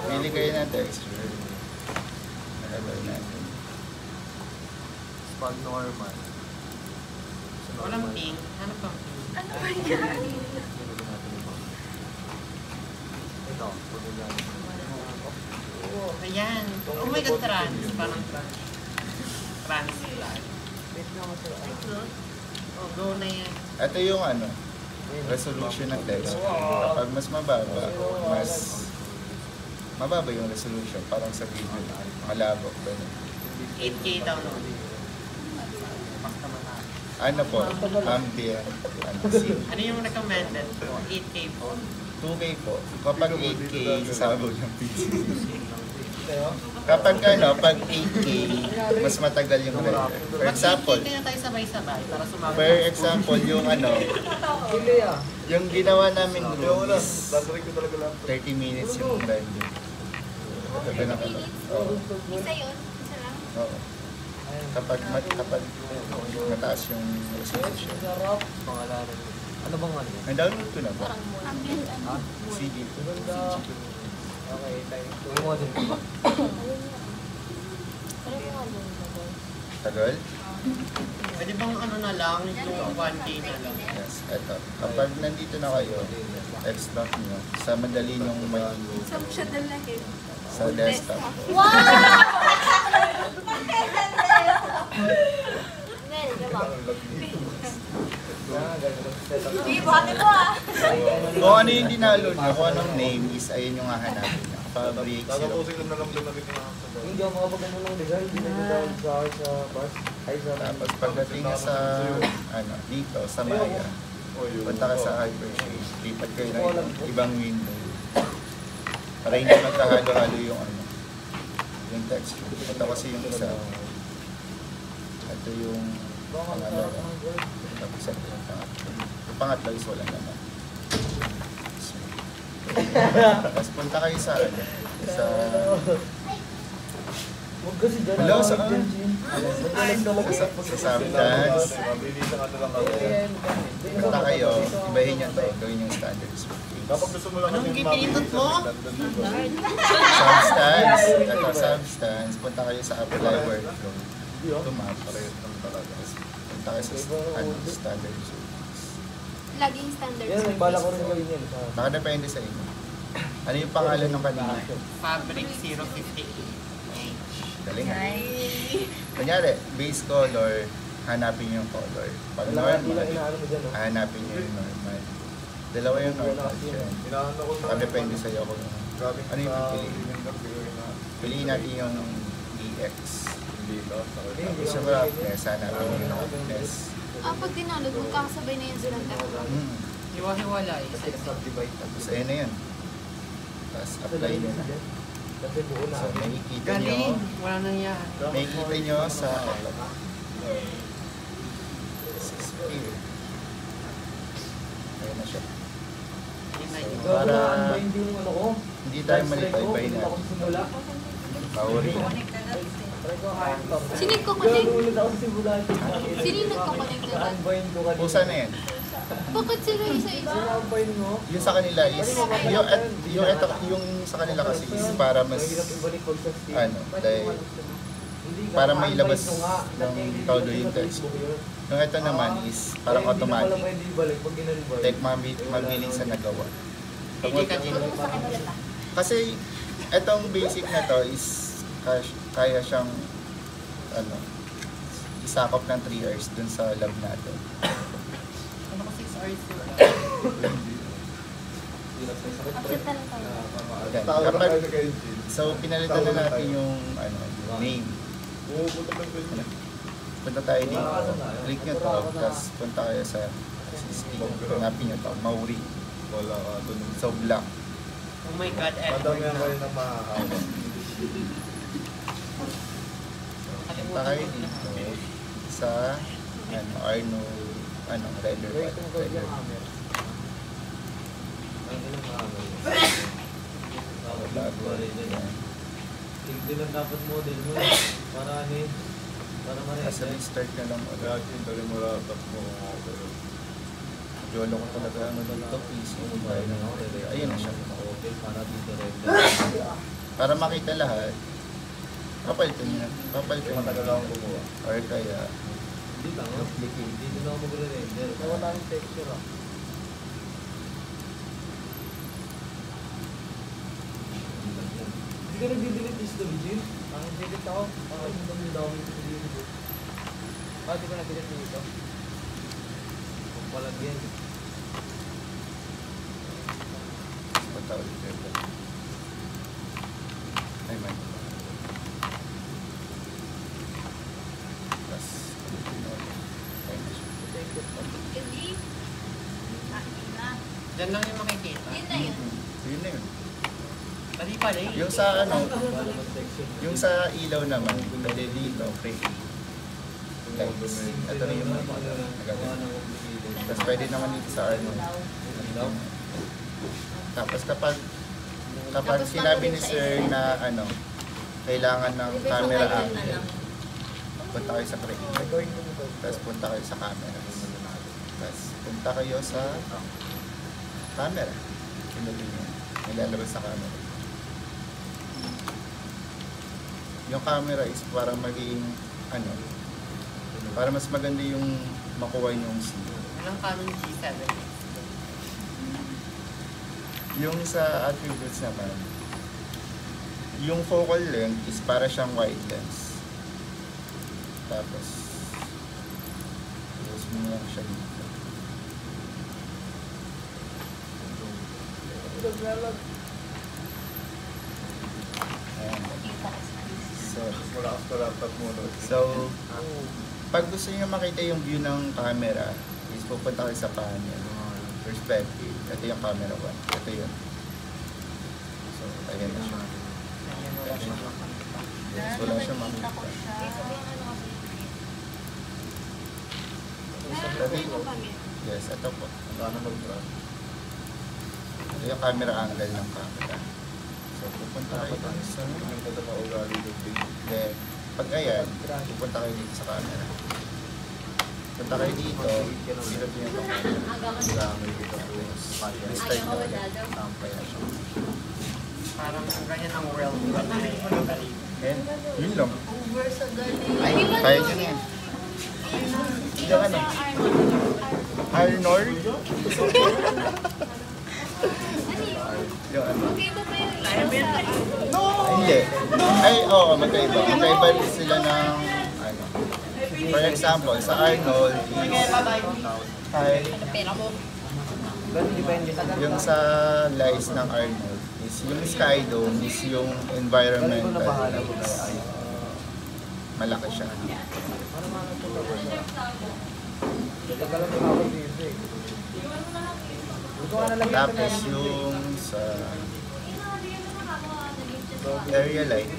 Pili kayo ng texture. Nakagal natin. Pag normal. Walang pink. Ano pang pink? Ano ba yan? Ito, pagkagaan. Ayan. Oh my God, trans. Parang trans. Trans flag. Oh, go na yan. Ito yung ano, resolution ng texture. Kapag mas mababa, mas mababa yung resolution. Parang sa video, malabo. 8K download. Ano po, ambient, ano, scene. Ano yung recommended po? 8K po. 2K po. Kapag 8K, sasabaw yung PC. Kapag ano, pag 8K, mas matagal yung render. For example, Mag-8K kaya tayo sabay-sabay para sumabot. for example, yung ano, yung ginawa namin doon is 30 minutes yung render. Ito ba na ano? Oo. Isa yun? Isa lang? Oo. Kapag mataas yung resolution. Pangalanan. Ano bang ano? Na-download ko na ba? Ambient ano? CD. Okay, tayo. Tuloy mo din ba? Tagal? Pwede bang ano na lang, yung 1K na lang? Yes, eto. Kapag nandito na kayo, extract nyo sa madali nyong may Saan siya dalahin? sa desktop. Wow! Nel, diba? Hindi, buhati mo ah! Kung ano yung dinaload nyo, kung anong name is, ayun yung hahanapin nyo. Fabric, zero. Hindi ako makapagano ng design. Hindi na sa bus. Ay, sa... Tapos pagdating sa, ano, dito, sa Maya, punta ka sa Hypershade, lipat kayo ng ibang window. Para hindi magkahalo-halo yung ano, yung texture. Ito kasi yung isa. Ito yung pangalawa. Tapos ito yung pangatlo. Yung pangatlo is wala naman. Tapos punta kayo sa ano, sa... Huwag kasi dyan. Hello, saan? Sa Substance. Punta kayo, ibahin nyo ito, gawin yung standard speed. Anong gipinitot mo? Substance. Ito, Substance. Punta kayo sa apply workflow. Ito map. Punta kayo sa ano, standard speed. Laging standard Yan, may bala ko rin gawin yan. Nakadepende sa inyo. Ano yung pangalan ng kanina? Fabric 058. Galing nga. Kunyari, base color, hanapin yung color. Pag normal, hanapin nyo yung normal. Dalawa yung normal siya. Nakadepende sa'yo kung ano yung pipiliin. Piliin natin yung DX. Tapos yung roughness, hanapin yung roughness. Pag dinalog, magkakasabay na yun silang tatlo. Hiwa-hiwalay. Tapos ayun na yun. Tapos apply nyo na. So makikita nyo, Galing! Wala nang yan. makikita nyo sa sphere. Ayun na siya. Para hindi tayo malipay-bay natin. Mauri. Sino yung kukunik? Sino yung nagkukunik na ba? Pusa na yan. Bakit sila isa-isa? Yung sa kanila is, yung sa kanila kasi is para mas, ano, dahil, para may labas ng todo yung text. Yung ito naman is parang automatic. Like mabilis sa nagawa. Hindi ka din. Kasi itong basic na to is kaya siyang ano, isakop ng 3 hours dun sa lab natin. Ano ko 6 hours yun? Upset na lang tayo. Kapag, so pinalitan na natin yung ano, name. Punta tayo dito, click nyo to, tapos punta kayo sa system, hanapin nyo to, Mauri. So black. Oh my God, Edward na. Punta kayo dito sa ano, Arno, ano, render render. Bago yan. Hindi lang dapat model mo. Para ano yun? Para Kasi start na lang ulit. Yolo ko talaga ano dito, PC. Ayun na siya. Para makita lahat, papalitan niya. Papalitan niya. Matagal akong gumawa. Or kaya, Hindi lang, hindi na ako magre-render. Wala yung texture ah. Hindi ka nag-delete is the legit? Ang delete ako, hindi kami dami sa video. Di ko nag-delete dito. Kung palagyan. punta ulit dito. Ay, man. Tapos, ulitin na ulit. Ayun na siya. Hindi. Na. Diyan lang yung makikita. Yun na yun. Yun na yun. Mali pala eh. Yung sa ano, yung sa ilaw naman, pwede dito, free. Lights. Ito na yung mga nagagawin. Tapos pwede naman dito sa ano. Tapos kapag sinabi ni sir na ano, kailangan ng camera angle, punta kayo sa crane. Tapos punta kayo sa camera. Tapos punta kayo sa camera. Pinutin nyo. Nilalabas sa camera. Yung camera is parang maging ano, para mas maganda yung makuha yung scene. Anong Canon G7? Yung sa attributes naman, yung focal length is para siyang wide lens. Tapos, close mo lang siya dito. Ayan. So, pag gusto niyo makita yung view ng camera, is pupunta kayo sa panel. Perspective. Ito yung camera 1. Ito yun. So, ayan na siya. Yes, wala siya makita. Yes, ito po. Ito yung camera angle ng camera. So, pupunta kayo sa then, pag ayan, pupunta kayo dito sa camera. Punta kayo dito, silot niyo yung camera. Restart nyo ulit. Tampay na siya. Parang ganyan ang world. And, yun lang. Over sa galing. Ay, kaya nyo na yan. Yung ano? Arnold? Yung ano? Magkaiba pa yung Hindi. Ay, oo, magkaiba. Magkaiba din sila ng, ano. For example, sa Arnold is high. Yung sa lights ng Arnold is yung sky dome is yung environmental lights. Malaki siya. Tapos yung sa area light